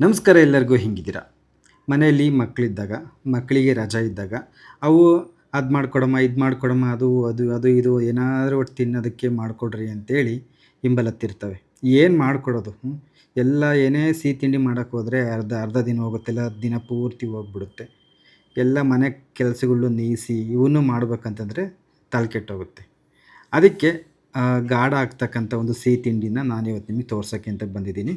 ನಮಸ್ಕಾರ ಎಲ್ಲರಿಗೂ ಹೆಂಗಿದ್ದೀರಾ? ಮನೆಯಲ್ಲಿ ಮಕ್ಕಳಿದ್ದಾಗ, ಮಕ್ಕಳಿಗೆ ರಜಾ ಇದ್ದಾಗ, ಅವು ಅದು ಮಾಡಿಕೊಡಮ್ಮ, ಇದು ಮಾಡಿಕೊಡಮ್ಮ, ಅದು ಅದು ಅದು ಇದು ಏನಾದರೂ ಒಟ್ಟು ತಿನ್ನೋದಕ್ಕೆ ಮಾಡಿಕೊಡ್ರಿ ಅಂತೇಳಿ ಹಿಂಬಲತ್ತಿರ್ತವೆ. ಏನು ಮಾಡಿಕೊಡೋದು? ಎಲ್ಲ ಏನೇ ಸಿಹಿ ತಿಂಡಿ ಮಾಡೋಕ್ಕೆ ಹೋದರೆ ಅರ್ಧ ಅರ್ಧ ದಿನ ಹೋಗುತ್ತೆ, ಇಲ್ಲ ದಿನ ಪೂರ್ತಿ ಹೋಗ್ಬಿಡುತ್ತೆ. ಎಲ್ಲ ಮನೆ ಕೆಲಸಗಳು ನೀಗಿಸಿ ಇವನ್ನೂ ಮಾಡ್ಬೇಕಂತಂದರೆ ತಲೆ ಕೆಟ್ಟೋಗುತ್ತೆ. ಅದಕ್ಕೆ ಗಾಢ ಆಗ್ತಕ್ಕಂಥ ಒಂದು ಸಿಹಿ ತಿಂಡಿನ ನಾನಿವತ್ತು ನಿಮಗೆ ತೋರ್ಸೋಕ್ಕೆ ಅಂತ ಬಂದಿದ್ದೀನಿ.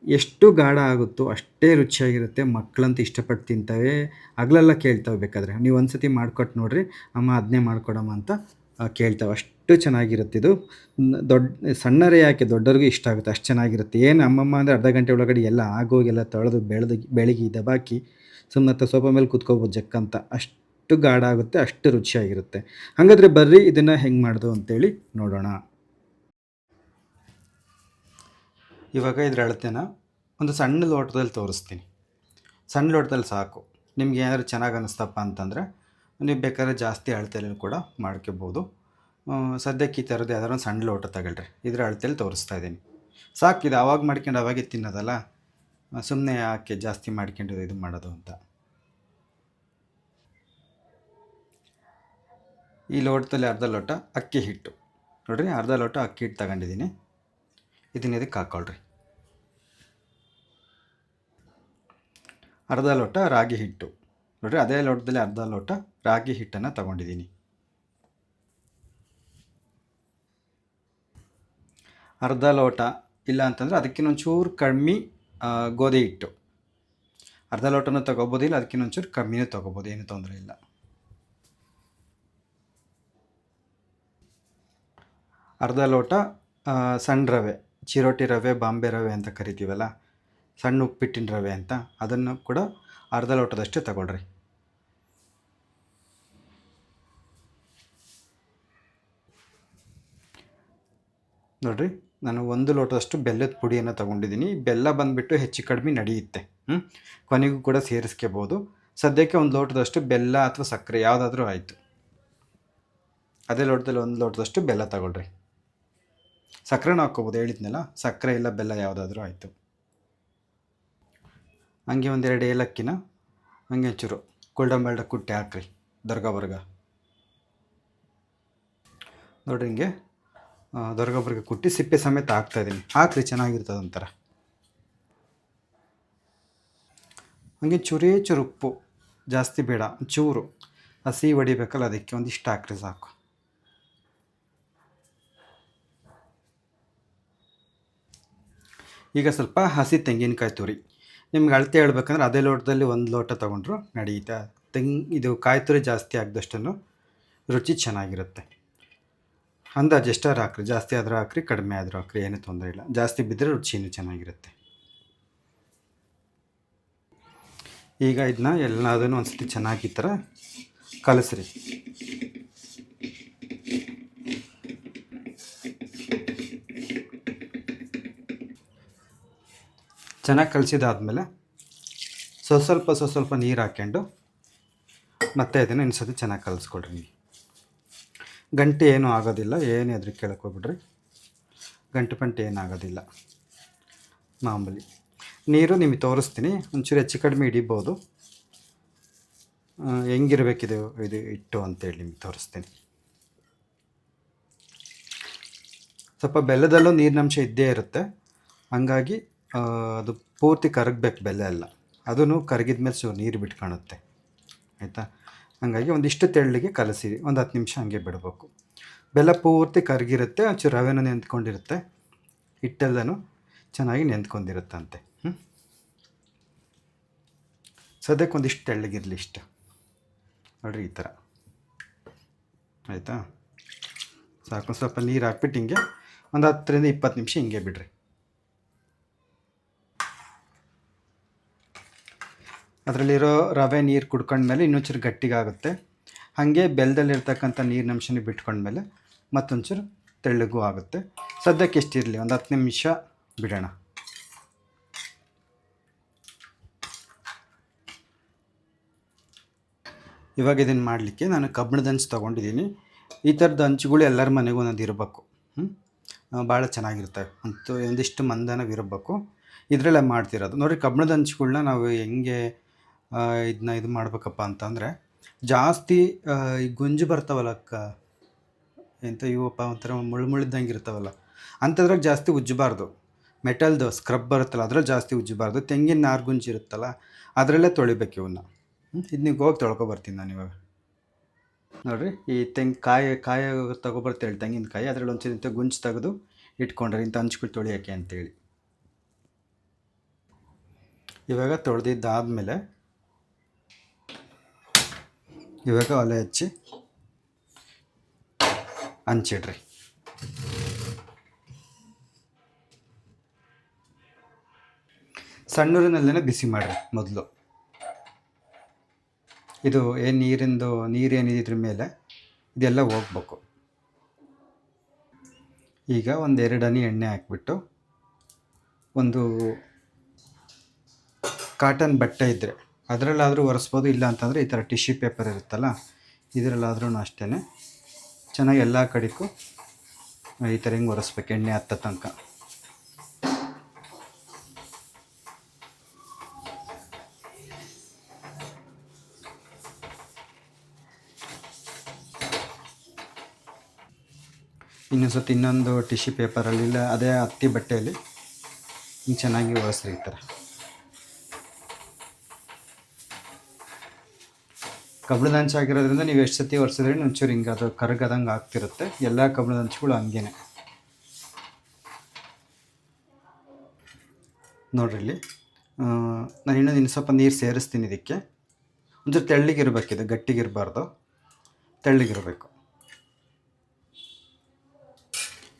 ಎಷ್ಟು ಗಾಢ ಆಗುತ್ತೋ ಅಷ್ಟೇ ರುಚಿಯಾಗಿರುತ್ತೆ. ಮಕ್ಕಳಂತೂ ಇಷ್ಟಪಟ್ಟು ತಿಂತವೆ. ಹಗಲೆಲ್ಲ ಕೇಳ್ತವೆ ಬೇಕಾದರೆ. ನೀವು ಒಂದು ಸತಿ ಮಾಡಿಕೊಟ್ಟು ನೋಡಿರಿ, ಅಮ್ಮ ಅದನ್ನೇ ಮಾಡಿಕೊಡಮ್ಮ ಅಂತ ಕೇಳ್ತವೆ. ಅಷ್ಟು ಚೆನ್ನಾಗಿರುತ್ತಿದು. ದೊಡ್ಡ ಸಣ್ಣವರೇ ಯಾಕೆ ದೊಡ್ಡವ್ರಿಗೂ ಇಷ್ಟ ಆಗುತ್ತೆ. ಅಷ್ಟು ಚೆನ್ನಾಗಿರುತ್ತೆ. ಏನು ಅಮ್ಮಮ್ಮ ಅಂದರೆ ಅರ್ಧ ಗಂಟೆ ಒಳಗಡೆ ಎಲ್ಲ ಆಗೋಗಿ ಎಲ್ಲ ತೊಳೆದು ಬೆಳಗಿ ದಬಾಕಿ ಸುಮ್ಮನೆ ಸೋಫಾ ಮೇಲೆ ಕೂತ್ಕೋಬೋದು ಜಕ್ಕಂತ. ಅಷ್ಟು ಗಾಢ ಆಗುತ್ತೆ, ಅಷ್ಟು ರುಚಿಯಾಗಿರುತ್ತೆ. ಹಾಗಾದರೆ ಬರ್ರಿ ಇದನ್ನು ಹೆಂಗೆ ಮಾಡೋದು ಅಂತೇಳಿ ನೋಡೋಣ. ಇವಾಗ ಇದ್ರ ಅಳತೆನ ಒಂದು ಸಣ್ಣ ಲೋಟದಲ್ಲಿ ತೋರಿಸ್ತೀನಿ. ಸಣ್ಣ ಲೋಟದಲ್ಲಿ ಸಾಕು. ನಿಮ್ಗೆ ಏನಾದರೂ ಚೆನ್ನಾಗಿ ಅನ್ನಿಸ್ತಪ್ಪ ಅಂತಂದರೆ ನೀವು ಬೇಕಾದ್ರೆ ಜಾಸ್ತಿ ಅಳತೆಯಲ್ಲಿ ಕೂಡ ಮಾಡ್ಕೋಬೋದು. ಸದ್ಯಕ್ಕೆ ಈ ಥರದ್ದು ಯಾವ್ದಾದ್ರು ಒಂದು ಸಣ್ಣ ಲೋಟ ತಗೊಳ್ರಿ. ಇದ್ರ ಅಳತೆಯಲ್ಲಿ ತೋರಿಸ್ತಾ ಇದ್ದೀನಿ. ಸಾಕಿದೆ ಆವಾಗ ಮಾಡ್ಕೊಂಡು ಅವಾಗೆ ತಿನ್ನೋದಲ್ಲ, ಸುಮ್ಮನೆ ಯಾಕೆ ಜಾಸ್ತಿ ಮಾಡ್ಕೊಂಡು ಇದು ಮಾಡೋದು ಅಂತ. ಈ ಲೋಟದಲ್ಲಿ ಅರ್ಧ ಲೋಟ ಅಕ್ಕಿ ಹಿಟ್ಟು ನೋಡಿರಿ, ಅರ್ಧ ಲೋಟ ಅಕ್ಕಿ ಹಿಟ್ಟು ತಗೊಂಡಿದ್ದೀನಿ. ಇದನ್ನ ಇದಕ್ಕೆ ಹಾಕ್ಕೊಳ್ರಿ. ಅರ್ಧ ಲೋಟ ರಾಗಿ ಹಿಟ್ಟು ನೋಡಿರಿ, ಅದೇ ಲೋಟದಲ್ಲಿ ಅರ್ಧ ಲೋಟ ರಾಗಿ ಹಿಟ್ಟನ್ನು ತಗೊಂಡಿದ್ದೀನಿ. ಅರ್ಧ ಲೋಟ ಇಲ್ಲ ಅಂತಂದರೆ ಅದಕ್ಕಿನ್ನೊಂಚೂರು ಕಮ್ಮಿ ಗೋಧಿ ಹಿಟ್ಟು. ಅರ್ಧ ಲೋಟನೂ ತೊಗೋಬೋದು, ಇಲ್ಲ ಅದಕ್ಕಿನ್ನೊಂಚೂರು ಕಮ್ಮಿನೂ ತೊಗೋಬೋದು, ಏನು ತೊಂದರೆ ಇಲ್ಲ. ಅರ್ಧ ಲೋಟ ಸಣ್ಣ ರವೆ, ಚಿರೋಟಿ ರವೆ, ಬಾಂಬೆ ರವೆ ಅಂತ ಕರಿತೀವಲ್ಲ, ಸಣ್ಣ ಉಪ್ಪಿಟ್ಟಿನ ರವೆ ಅಂತ, ಅದನ್ನು ಕೂಡ ಅರ್ಧ ಲೋಟದಷ್ಟು ತಗೊಳ್ರಿ. ನೋಡಿರಿ, ನಾನು 1 ಲೋಟದಷ್ಟು ಬೆಲ್ಲದ ಪುಡಿಯನ್ನು ತೊಗೊಂಡಿದ್ದೀನಿ. ಬೆಲ್ಲ ಬಂದುಬಿಟ್ಟು ಹೆಚ್ಚು ಕಡಿಮೆ ನಡೆಯುತ್ತೆ. ಕೊನೆಗೂ ಕೂಡ ಸೇರಿಸ್ಕೋಬೋದು. ಸದ್ಯಕ್ಕೆ 1 ಲೋಟದಷ್ಟು ಬೆಲ್ಲ ಅಥವಾ ಸಕ್ಕರೆ ಯಾವುದಾದ್ರೂ ಆಯಿತು. ಅದೇ ಲೋಟದಲ್ಲಿ 1 ಲೋಟದಷ್ಟು ಬೆಲ್ಲ ತಗೊಳ್ರಿ. ಸಕ್ಕರೆನೂ ಹಾಕ್ಕೋಬೋದು, ಹೇಳಿದ್ನಲ್ಲ, ಸಕ್ಕರೆ ಇಲ್ಲ ಬೆಲ್ಲ ಯಾವುದಾದ್ರೂ ಆಯಿತು. ಹಂಗೆ 1-2 ಏಲಕ್ಕಿನ ಹಂಗೆ ಒಂಚೂರು ಗೋಲ್ಡನ್ ಕುಟ್ಟಿ ಹಾಕ್ರಿ, ದೊರ್ಗಬರ್ಗ ನೋಡಿರಿ. ಹಿಂಗೆ ದೊರ್ಗಬರ್ಗ ಕುಟ್ಟಿ ಸಿಪ್ಪೆ ಸಮೇತ ಹಾಕ್ತಾಯಿದ್ದೀನಿ. ಹಾಕ್ರಿ, ಚೆನ್ನಾಗಿರ್ತದೆ ಒಂಥರ. ಹಂಗೆ ಚೂರೇ ಚೂರು ಉಪ್ಪು, ಜಾಸ್ತಿ ಬೇಡ, ಚೂರು ಹಸಿ ಹೊಡಿಬೇಕಲ್ಲ ಅದಕ್ಕೆ ಒಂದಿಷ್ಟು ಹಾಕ್ರಿ ಸಾಕು. ಈಗ ಸ್ವಲ್ಪ ಹಸಿ ತೆಂಗಿನಕಾಯಿ ತುರಿ. ನಿಮ್ಗೆ ಅಳತೆ ಹೇಳ್ಬೇಕಂದ್ರೆ ಅದೇ ಲೋಟದಲ್ಲಿ 1 ಲೋಟ ತೊಗೊಂಡ್ರು ನಡೆಯುತ್ತೆ. ಇದು ಕಾಯಿ ತುರಿ ಜಾಸ್ತಿ ಹಾಕಿದಷ್ಟು ರುಚಿ ಚೆನ್ನಾಗಿರುತ್ತೆ. ಅಂದಾಜು ಎಷ್ಟಾದ್ರು ಹಾಕ್ರಿ, ಜಾಸ್ತಿ ಆದರೂ ಹಾಕ್ರಿ, ಕಡಿಮೆ ಆದರೂ ಹಾಕ್ರಿ, ಏನೂ ತೊಂದರೆ ಇಲ್ಲ. ಜಾಸ್ತಿ ಬಿದ್ದರೆ ರುಚಿನೂ ಚೆನ್ನಾಗಿರುತ್ತೆ. ಈಗ ಇದನ್ನ ಎಲ್ಲದನ್ನು ಒಂದು ಸತಿ ಚೆನ್ನಾಗಿ ಈ ಥರ ಕಲಸ್ರಿ. ಚೆನ್ನಾಗಿ ಕಲಸಿದಾದ್ಮೇಲೆ ಸ್ವಲ್ಪ ನೀರು ಹಾಕ್ಕೊಂಡು ಮತ್ತೆ ಇದನ್ನು ಇನ್ನೊಂದ್ಸತಿ ಚೆನ್ನಾಗಿ ಕಲಿಸ್ಕೊಳ್ರಿ. ಗಂಟೆ ಏನೂ ಆಗೋದಿಲ್ಲ, ಏನೇ ಅದ್ರ ಕೇಳಕ್ಕೆ ಹೋಗ್ಬಿಡ್ರಿ. ಗಂಟು ಏನಾಗೋದಿಲ್ಲ. ಮಾಮೂಲಿ ನೀರು ನಿಮಗೆ ತೋರಿಸ್ತೀನಿ, ಒಂಚೂರು ಹೆಚ್ಚು ಕಡಿಮೆ ಹಿಡಿಬೋದು. ಹೆಂಗಿರಬೇಕಿದು ಇದು ಹಿಟ್ಟು ಅಂತೇಳಿ ನಿಮಗೆ ತೋರಿಸ್ತೀನಿ. ಸ್ವಲ್ಪ ಬೆಲ್ಲದಲ್ಲೂ ನೀರಿನಂಶ ಇದ್ದೇ ಇರುತ್ತೆ, ಹಂಗಾಗಿ ಅದು ಪೂರ್ತಿ ಕರಗಬೇಕು ಬೆಲ್ಲ ಎಲ್ಲ. ಅದೂ ಕರಗಿದ ಮೇಲೆ ನೀರು ಬಿಟ್ಕೊಳುತ್ತೆ, ಆಯಿತಾ. ಹಾಗಾಗಿ ಒಂದಿಷ್ಟು ತೆಳ್ಳಗೆ ಕಲಸಿ ಒಂದು 10 ನಿಮಿಷ ಹಂಗೆ ಬಿಡಬೇಕು. ಬೆಲ್ಲ ಪೂರ್ತಿ ಕರಗಿರುತ್ತೆ, ಒಂಚೂರು ರವೆನೂ ನೆಂದ್ಕೊಂಡಿರುತ್ತೆ, ಹಿಟ್ಟೆಲ್ಲನೂ ಚೆನ್ನಾಗಿ ನೆಂದ್ಕೊಂಡಿರುತ್ತಂತೆ. ಸದ್ಯಕ್ಕೆ ಒಂದಿಷ್ಟು ತೆಳ್ಳಗಿರಲಿ ಇಷ್ಟ ನೋಡಿರಿ, ಈ ಥರ ಆಯಿತಾ. ಸಾಕು. ಸ್ವಲ್ಪ ನೀರು ಹಾಕ್ಬಿಟ್ಟು ಹಿಂಗೆ ಒಂದು 10-20 ನಿಮಿಷ ಹಿಂಗೆ ಬಿಡ್ರಿ. ಅದರಲ್ಲಿರೋ ರವೆ ನೀರು ಕುಡ್ಕೊಂಡ್ಮೇಲೆ ಇನ್ನೊಂಚೂರು ಗಟ್ಟಿಗಾಗುತ್ತೆ. ಹಾಗೆ ಬೆಲ್ಲದಲ್ಲಿರ್ತಕ್ಕಂಥ ನೀರಿನಂಶನ ಬಿಟ್ಕೊಂಡ್ಮೇಲೆ ಮತ್ತೊಂಚೂರು ತೆಳ್ಳಗೂ ಆಗುತ್ತೆ. ಸದ್ಯಕ್ಕೆ ಎಷ್ಟಿರಲಿ, ಒಂದು 10 ನಿಮಿಷ ಬಿಡೋಣ. ಇವಾಗ ಇದನ್ನು ಮಾಡಲಿಕ್ಕೆ ನಾನು ಕಬ್ಬಿಣದ ಹಂಚು ತೊಗೊಂಡಿದ್ದೀನಿ. ಈ ಥರದ ಹಂಚುಗಳು ಎಲ್ಲರ ಮನೆಗೂ ಒಂದೊಂದು ಇರಬೇಕು. ಭಾಳ ಚೆನ್ನಾಗಿರ್ತವೆ. ಅಂತೂ ಒಂದಿಷ್ಟು ಮಂದನವಿರಬೇಕು. ಇದರಲ್ಲೇ ಮಾಡ್ತಿರೋದು ನೋಡಿರಿ. ಕಬ್ಬಿಣದ ಹಂಚುಗಳನ್ನ ನಾವು ಹೆಂಗೆ ಇದನ್ನ ಇದು ಮಾಡ್ಬೇಕಪ್ಪ ಅಂತಂದರೆ, ಜಾಸ್ತಿ ಈ ಗುಂಜು ಬರ್ತಾವಲ್ಲ ಎಂಥ ಇವಪ್ಪ ಒಂಥರ ಮುಳ್ಳಿದ್ದಂಗೆ ಇರ್ತಾವಲ್ಲ, ಅಂಥದ್ರಾಗ ಜಾಸ್ತಿ ಉಜ್ಜಬಾರ್ದು. ಮೆಟಲ್ದು ಸ್ಕ್ರಬ್ ಬರುತ್ತಲ್ಲ ಅದ್ರಲ್ಲಿ ಜಾಸ್ತಿ ಉಜ್ಜಬಾರ್ದು. ತೆಂಗಿನ ನಾರು ಗುಂಜು ಇರುತ್ತಲ್ಲ ಅದರಲ್ಲೇ ತೊಳಿಬೇಕು ಇವನ್ನ. ಇದು ನೀವು ಹೋಗಿ ತೊಳ್ಕೊಬರ್ತೀನಿ ನಾನು ಇವಾಗ. ನೋಡಿರಿ, ಈ ಕಾಯಿ ತೊಗೊಬರ್ತೇಳಿ ತೆಂಗಿನಕಾಯಿ, ಅದರಲ್ಲಿ ಒಂಚೂರು ಇಂಥ ಗುಂಜು ತೆಗೆದು ಇಟ್ಕೊಂಡ್ರೆ ಇಂಥ ಹಂಚ್ಬಿಟ್ಟು ತೊಳಿಯೋಕ್ಕೆ ಅಂತೇಳಿ. ಇವಾಗ ತೊಳೆದಿದ್ದಾದಮೇಲೆ ಇವಾಗ ಒಲೆ ಹಚ್ಚಿ ಹಂಚಿಡ್ರಿ. ಸಣ್ಣೂರಿನಲ್ಲೇ ಬಿಸಿ ಮಾಡಿರಿ ಮೊದಲು. ಇದು ನೀರೇನಿದೆ ಇದ್ರ ಮೇಲೆ ಇದೆಲ್ಲ ಹೋಗ್ಬೇಕು. ಈಗ 1-2 ಹನಿ ಎಣ್ಣೆ ಹಾಕ್ಬಿಟ್ಟು, ಒಂದು ಕಾಟನ್ ಬಟ್ಟೆ ಇದ್ದರೆ ಅದರಲ್ಲಾದರೂ ಒರೆಸ್ಬೋದು, ಇಲ್ಲ ಅಂತಂದರೆ ಈ ಥರ ಟಿಶ್ಯೂ ಪೇಪರ್ ಇರುತ್ತಲ್ಲ ಇದರಲ್ಲಾದ್ರೂ ಅಷ್ಟೇ ಚೆನ್ನಾಗಿ ಎಲ್ಲ ಕಡೆಗೂ ಈ ಥರ ಹಿಂಗೆ ಒರೆಸ್ಬೇಕು ಎಣ್ಣೆ ಹತ್ತೋ ತನಕ. ಇನ್ನೊಂದು ಟಿಶ್ಯೂ ಪೇಪರಲ್ಲಿ ಇಲ್ಲ ಅದೇ ಹತ್ತಿ ಬಟ್ಟೆಯಲ್ಲಿ ಹಿಂಗೆ ಚೆನ್ನಾಗಿ ಒರೆಸ್ರಿ ಈ ಥರ. ಕಬ್ಬಿಣದ ಹಂಚು ಆಗಿರೋದ್ರಿಂದ ನೀವು ಎಷ್ಟು ಸತಿ ಒರೆಸಿದ್ರೆ ಒಂಚೂರು ಹಿಂಗೆ ಅದು ಕರಗದಂಗೆ ಆಗ್ತಿರುತ್ತೆ. ಎಲ್ಲ ಕಬ್ಬಿಣದ ಹಂಚುಗಳು ಹಂಗೇನೆ. ನೋಡ್ರಿ ಇಲ್ಲಿ ನಾನು ಇನ್ನು ಸ್ವಲ್ಪ ನೀರು ಸೇರಿಸ್ತೀನಿ ಇದಕ್ಕೆ. ಒಂಚೂರು ತೆಳ್ಳಗಿರ್ಬೇಕಿದೆ, ಗಟ್ಟಿಗಿರಬಾರ್ದು, ತೆಳ್ಳಗಿರಬೇಕು.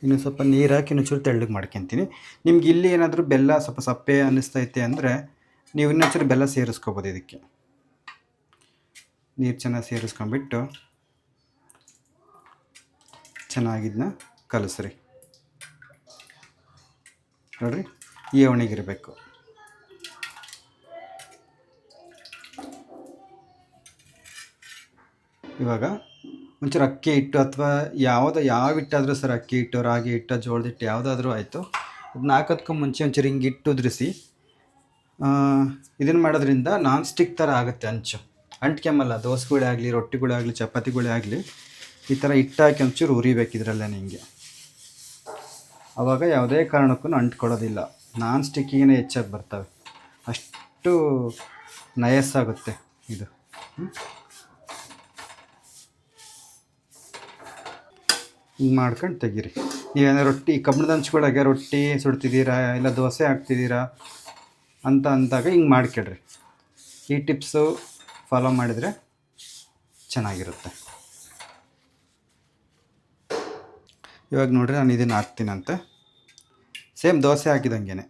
ಇನ್ನು ಸ್ವಲ್ಪ ನೀರು ಹಾಕಿ ಇನ್ನೊಂಚೂರು ತೆಳ್ಳಗೆ ಮಾಡ್ಕೊತೀನಿ. ನಿಮ್ಗೆ ಇಲ್ಲಿ ಏನಾದರೂ ಬೆಲ್ಲ ಸ್ವಲ್ಪ ಸಪ್ಪೆ ಅನ್ನಿಸ್ತೈತೆ ಅಂದರೆ ನೀವು ಇನ್ನೊಂಚೂರು ಬೆಲ್ಲ ಸೇರಿಸ್ಕೋಬೋದು ಇದಕ್ಕೆ. ನೀರು ಚೆನ್ನಾಗಿ ಸೇರಿಸ್ಕೊಂಡ್ಬಿಟ್ಟು ಚೆನ್ನಾಗಿದ್ದನ್ನ ಕಲಸ್ರಿ. ನೋಡಿರಿ, ಈ ಅವಣಿಗಿರಬೇಕು. ಇವಾಗ ಒಂಚೂರು ಅಕ್ಕಿ ಹಿಟ್ಟು ಅಥವಾ ಯಾವ ಹಿಟ್ಟಾದರೂ ಸರ್, ಅಕ್ಕಿ ಹಿಟ್ಟು, ರಾಗಿ ಹಿಟ್ಟು, ಜೋಳದ ಹಿಟ್ಟು ಯಾವುದಾದ್ರೂ ಆಯಿತು, ಅದನ್ನ ಹಾಕೋದಕ್ಕೂ ಮುಂಚೆ ಒಂಚೂರು ಹಿಂಗೆ ಇಟ್ಟು ಉದುರಿಸಿ. ಇದನ್ನು ಮಾಡೋದ್ರಿಂದ ನಾನ್ ಸ್ಟಿಕ್ ಥರ ಆಗುತ್ತೆ, ಹಂಚು ಅಂಟ್ಕೆಂಬಲ್ಲ. ದೋಸೆಗಳೇ ಆಗಲಿ, ರೊಟ್ಟಿಗಳೇ ಆಗಲಿ, ಚಪಾತಿಗಳೇ ಆಗಲಿ, ಈ ಥರ ಹಿಟ್ಟಾಕಿ ಒಂಚೂರು ಉರಿಬೇಕು ಇದರಲ್ಲೇ ಹಿಂಗೆ. ಆವಾಗ ಯಾವುದೇ ಕಾರಣಕ್ಕೂ ಅಂಟ್ಕೊಳ್ಳೋದಿಲ್ಲ. ನಾನ್ ಸ್ಟಿಕ್ಕಿಗೆ ಹೆಚ್ಚಾಗಿ ಬರ್ತವೆ, ಅಷ್ಟು ನಯಸ್ಸಾಗುತ್ತೆ ಇದು. ಹಿಂಗೆ ಮಾಡ್ಕೊಂಡು ತೆಗೀರಿ. ನೀವೇನಾದ್ರು ಕಬ್ಬಿಣದ ಹಂಚ್ಕೊಳಗೆ ರೊಟ್ಟಿ ಸುಡ್ತಿದ್ದೀರಾ ಇಲ್ಲ ದೋಸೆ ಹಾಕ್ತಿದ್ದೀರಾ ಅಂದಾಗ ಹಿಂಗೆ ಮಾಡ್ಕೊಳ್ರಿ. ಈ ಟಿಪ್ಸು ಫಾಲೋ ಮಾಡಿದರೆ ಚೆನ್ನಾಗಿರುತ್ತೆ. ಇವಾಗ ನೋಡಿರಿ, ನಾನು ಇದನ್ನು ಹಾಕ್ತೀನಂತೆ, ಸೇಮ್ ದೋಸೆ ಹಾಕಿದಂಗೆ.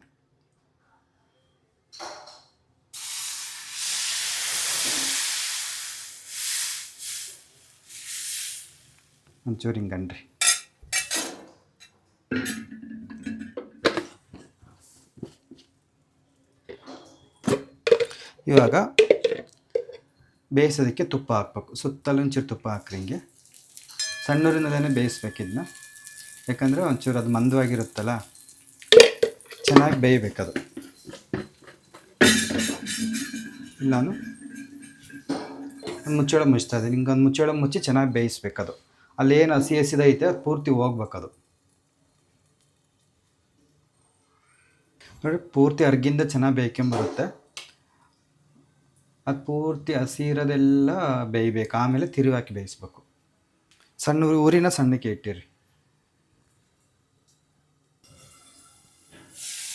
ಒಂಚೂರು ಹಿಂಗನ್ರಿ. ಇವಾಗ ಬೇಯಿಸೋದಕ್ಕೆ ತುಪ್ಪ ಹಾಕ್ಬೇಕು. ಸುತ್ತಲೂ ಒಂಚೂರು ತುಪ್ಪ ಹಾಕ್ರಿ. ಹಿಂಗೆ ಸಣ್ಣೂರಿನಲ್ಲೇ ಬೇಯಿಸ್ಬೇಕಿದ್ನ, ಯಾಕಂದರೆ ಒಂಚೂರು ಅದು ಮಂದವಾಗಿರುತ್ತಲ್ಲ, ಚೆನ್ನಾಗಿ ಬೇಯಬೇಕದು. ನಾನು ಒಂದು ಮುಚ್ಚಳ ಮುಚ್ತಾ ಇದ್ದೀನಿ. ಹಿಂಗೆ ಒಂದು ಮುಚ್ಚಳ ಮುಚ್ಚಿ ಚೆನ್ನಾಗಿ ಬೇಯಿಸ್ಬೇಕದು. ಅಲ್ಲೇನು ಹಸಿದೈತೆ ಅದು ಪೂರ್ತಿ ಹೋಗ್ಬೇಕದು. ನೋಡಿ, ಪೂರ್ತಿ ಅರ್ಗಿಂದ ಚೆನ್ನಾಗಿ ಬೇಯ್ಕೊಂಬರುತ್ತೆ. ಅದು ಪೂರ್ತಿ ಹಸಿ ಇರೋದೆಲ್ಲ ಬೇಯಬೇಕು. ಆಮೇಲೆ ತಿರುವಿ ಹಾಕಿ ಬೇಯಿಸ್ಬೇಕು. ಸಣ್ಣ ಊರಿನ ಸಣ್ಣಕ್ಕೆ ಇಟ್ಟಿರಿ.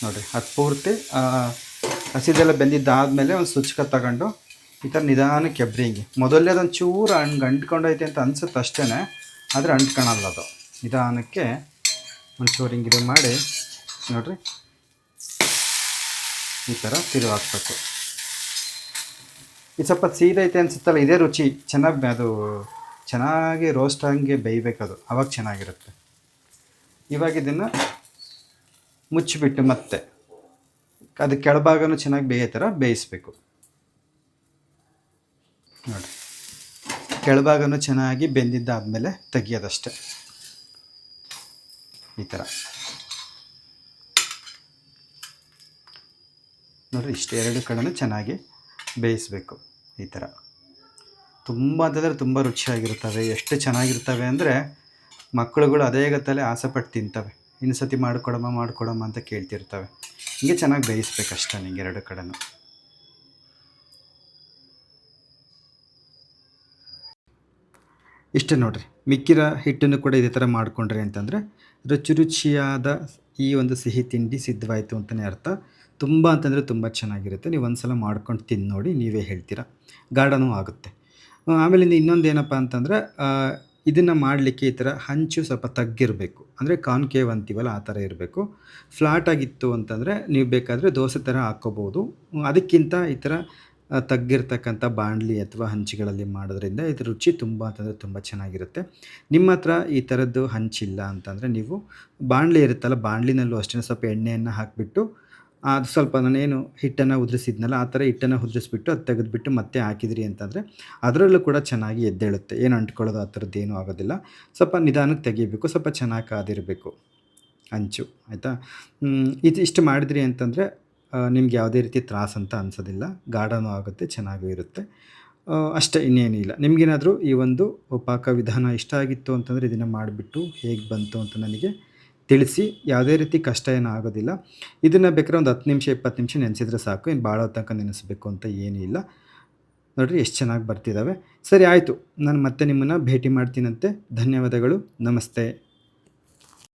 ನೋಡಿರಿ, ಅದು ಪೂರ್ತಿ ಹಸಿದೆಲ್ಲ ಬೆಂದಿದ್ದಾದಮೇಲೆ ಒಂದು ಸುಚ್ಕ ತಗೊಂಡು ಈ ಥರ ನಿಧಾನಕ್ಕೆ ಎಬ್ರಿ. ಹಿಂಗೆ ಮೊದಲೇ ಅದೊಂದು ಚೂರು ಅಂಟ್ಕೊಂಡೈತೆ ಅಂತ ಅನ್ಸುತ್ತೆ ಅಷ್ಟೇ, ಆದರೆ ಅಂಟ್ಕೊಳಲ್ಲ ಅದು. ನಿಧಾನಕ್ಕೆ ಒಂಚೂರು ಹಿಂಗೆ ಮಾಡಿ ನೋಡಿರಿ, ಈ ಥರ ತಿರುವಿ ಹಾಕ್ಬೇಕು. ಇದು ಸ್ವಲ್ಪ ಸೀದೈತೆ ಅನ್ಸುತ್ತಲ್ಲ, ಇದೇ ರುಚಿ. ಚೆನ್ನಾಗಿ ರೋಸ್ಟ್ ಹಂಗೆ ಬೇಯಬೇಕದು, ಅವಾಗ ಚೆನ್ನಾಗಿರುತ್ತೆ. ಇವಾಗ ಇದನ್ನು ಮುಚ್ಚಿಬಿಟ್ಟು ಮತ್ತೆ ಅದು ಕೆಳಭಾಗನೂ ಚೆನ್ನಾಗಿ ಬೇಯೋ ಥರ ಬೇಯಿಸ್ಬೇಕು. ನೋಡಿ, ಕೆಳಭಾಗನೂ ಚೆನ್ನಾಗಿ ಬೆಂದಿದ್ದಾದಮೇಲೆ ತೆಗಿಯೋದಷ್ಟೆ. ಈ ಥರ ನೋಡಿರಿ ಇಷ್ಟು ಎರಡು ಕಡೆನೂ ಚೆನ್ನಾಗಿ ಬೇಯಿಸಬೇಕು. ಈ ಥರ ತುಂಬ ಅಂತಂದರೆ ತುಂಬ ರುಚಿಯಾಗಿರ್ತವೆ. ಎಷ್ಟು ಚೆನ್ನಾಗಿರ್ತವೆ ಅಂದರೆ ಮಕ್ಕಳುಗಳು ಅದೇ ಗತ್ತಲೆ ಆಸೆಪಟ್ಟು ತಿಂತವೆ. ಇನ್ನು ಸತಿ ಮಾಡಿಕೊಡಮ್ಮ ಮಾಡಿಕೊಡಮ್ಮ ಅಂತ ಕೇಳ್ತಿರ್ತವೆ. ಹಿಂಗೆ ಚೆನ್ನಾಗಿ ಬೇಯಿಸ್ಬೇಕಷ್ಟೇ ನಿಂಗೆ ಎರಡು ಕಡೆನೂ. ಇಷ್ಟೇ ನೋಡಿರಿ. ಮಿಕ್ಕಿರೋ ಹಿಟ್ಟನ್ನು ಕೂಡ ಇದೇ ಥರ ಮಾಡಿಕೊಂಡ್ರಿ ಅಂತಂದರೆ ರುಚಿ ರುಚಿಯಾದ ಈ ಒಂದು ಸಿಹಿ ತಿಂಡಿ ಸಿದ್ಧವಾಯಿತು ಅಂತಲೇ ಅರ್ಥ. ತುಂಬ ಅಂತಂದರೆ ತುಂಬ ಚೆನ್ನಾಗಿರುತ್ತೆ. ನೀವು ಒಂದು ಸಲ ಮಾಡ್ಕೊಂಡು ತಿಂದು ನೋಡಿ, ನೀವೇ ಹೇಳ್ತೀರಾ. ಗಾಢನೂ ಆಗುತ್ತೆ. ಆಮೇಲಿಂದ ಇನ್ನೊಂದು ಏನಪ್ಪ ಅಂತಂದರೆ ಇದನ್ನು ಮಾಡಲಿಕ್ಕೆ ಈ ಥರ ಹಂಚು ಸ್ವಲ್ಪ ತಗ್ಗಿರಬೇಕು. ಅಂದರೆ ಕಾನ್ಕೇವ್ ಅಂತೀವಲ್ಲ ಆ ಥರ ಇರಬೇಕು. ಫ್ಲಾಟಾಗಿತ್ತು ಅಂತಂದರೆ ನೀವು ಬೇಕಾದರೆ ದೋಸೆ ಥರ ಹಾಕ್ಕೋಬೋದು. ಅದಕ್ಕಿಂತ ಈ ಥರ ತಗ್ಗಿರ್ತಕ್ಕಂಥ ಬಾಣಲಿ ಅಥವಾ ಹಂಚುಗಳಲ್ಲಿ ಮಾಡೋದ್ರಿಂದ ಇದ್ರ ರುಚಿ ತುಂಬ ಅಂತಂದರೆ ತುಂಬ ಚೆನ್ನಾಗಿರುತ್ತೆ. ನಿಮ್ಮ ಹತ್ರ ಈ ಥರದ್ದು ಹಂಚಿಲ್ಲ ಅಂತಂದರೆ ನೀವು ಬಾಣಲಿ ಇರುತ್ತಲ್ಲ, ಬಾಣಲಿನಲ್ಲೂ ಅಷ್ಟೇ ಸ್ವಲ್ಪ ಎಣ್ಣೆಯನ್ನು ಹಾಕಿಬಿಟ್ಟು ಅದು ಸ್ವಲ್ಪ ನಾನೇನು ಹಿಟ್ಟನ್ನು ಉದುರಿಸಿದ್ನಲ್ಲ ಆ ಥರ ಹಿಟ್ಟನ್ನು ಉದುರಿಸ್ಬಿಟ್ಟು ಅದು ತೆಗೆದುಬಿಟ್ಟು ಮತ್ತೆ ಹಾಕಿದ್ರಿ ಅಂತಂದರೆ ಅದರಲ್ಲೂ ಕೂಡ ಚೆನ್ನಾಗಿ ಎದ್ದೇಳುತ್ತೆ. ಏನು ಅಂಟ್ಕೊಳ್ಳೋದು ಆ ಥರದ್ದೇನೂ ಆಗೋದಿಲ್ಲ. ಸ್ವಲ್ಪ ನಿಧಾನಕ್ಕೆ ತೆಗಿಬೇಕು. ಸ್ವಲ್ಪ ಚೆನ್ನಾಗಿ ಕಾದಿರಬೇಕು ಹಂಚು, ಆಯಿತಾ? ಇದು ಇಷ್ಟು ಮಾಡಿದ್ರಿ ಅಂತಂದರೆ ನಿಮ್ಗೆ ಯಾವುದೇ ರೀತಿ ತ್ರಾಸು ಅಂತ ಅನ್ಸೋದಿಲ್ಲ. ಗಾಢನೂ ಆಗುತ್ತೆ, ಚೆನ್ನಾಗೂ ಇರುತ್ತೆ. ಅಷ್ಟೇ, ಇನ್ನೇನೂ ಇಲ್ಲ. ನಿಮಗೇನಾದರೂ ಈ ಒಂದು ಪಾಕ ವಿಧಾನ ಇಷ್ಟ ಆಗಿತ್ತು ಅಂತಂದರೆ ಇದನ್ನು ಮಾಡಿಬಿಟ್ಟು ಹೇಗೆ ಬಂತು ಅಂತ ನನಗೆ ತಿಳಿಸಿ. ಯಾವುದೇ ರೀತಿ ಕಷ್ಟ ಏನೂ ಆಗೋದಿಲ್ಲ. ಇದನ್ನು ಬೇಕಾದ್ರೆ ಒಂದು 10 ನಿಮಿಷ 20 ನಿಮಿಷ ನೆನೆಸಿದ್ರೆ ಸಾಕು. ಇನ್ನು ಭಾಳ ಹೊತ್ತು ತನಕ ನೆನೆಸ್ಬೇಕು ಅಂತ ಏನೂ ಇಲ್ಲ. ನೋಡಿರಿ ಎಷ್ಟು ಚೆನ್ನಾಗಿ ಬರ್ತಿದ್ದಾವೆ. ಸರಿ ಆಯಿತು, ನಾನು ಮತ್ತೆ ನಿಮ್ಮನ್ನು ಭೇಟಿ ಮಾಡ್ತೀನಂತೆ. ಧನ್ಯವಾದಗಳು. ನಮಸ್ತೆ.